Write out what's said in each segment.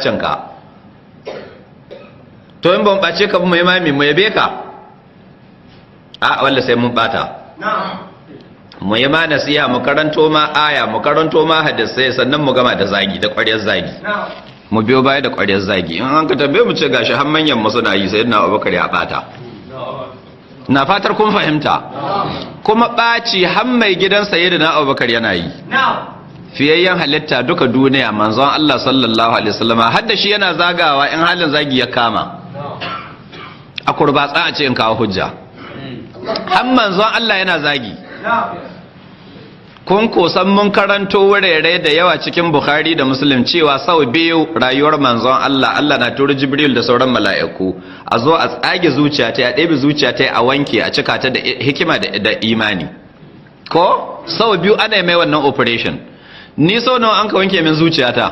cinka to in ban bace ka mai mami mu yabe ka a walla sai mun bata mu yi ma nasiha mu karanto ma aya mu karanto ma hadisi sannan mu gama da zagi da ƙwaryar zagi mu biyo baya da ƙwaryar zagi in an ka tambaye mu ce gashi har manyan mu suna yi sayyidina Abubakar ya bata na fatar kun fahimta kuma baci har mai gidan sayyidina Abubakar yana yi fiyayyen halitta duka duniya manzon Allah sallallahu alaihi wasallama har da shi yana zagawa in halin zagi ya kama a kurbatsa a ce in kawo hujja har manzon Allah yana zagi kun kosan mun karanto wurare da yawa cikin Bukhari da Muslim cewa sau biyu rayuwar manzon Allah na turo Jibril da sauran mala'iku a zo a tsage zuciya ta ya ɗebe zuciya ta a wanke a cika ta da hikima da imani ko sau biyu ana mai wannan operation ni so nawa an ka wanke min zuciyata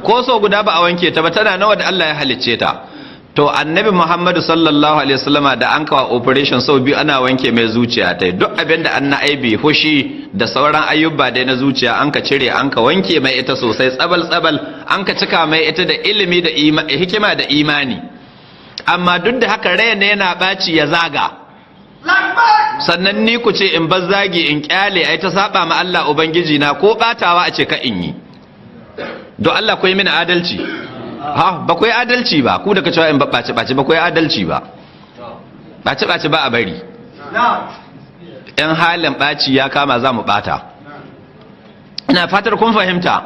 ko so guda ba a wanke ta ba tana nawa da Allah ya halicce ta to annabi Muhammadu sallallahu alaihi wasallama da an kawo operation sau biyu ana wanke mai zuciyata duk abin da an na aibi hushi da sauran ayyuba da na zuciya an ka cire an ka wanke mai ita sosai tsabal an ka cika mai ita da ilimi da hikima da imani amma duk da haka rai ne yana baci ya zaga sannan ni ku ce in bar zagi in kyale ai ta saba ma Allah ubangiji na ko batawa a ce ka in yi don Allah ku yi mini adalci ha ba ku yi adalci ba ku da ka cewa in bace ba ku yi adalci ba bace ba a bari in halin baci ya kama za mu bata ina fatar kun fahimta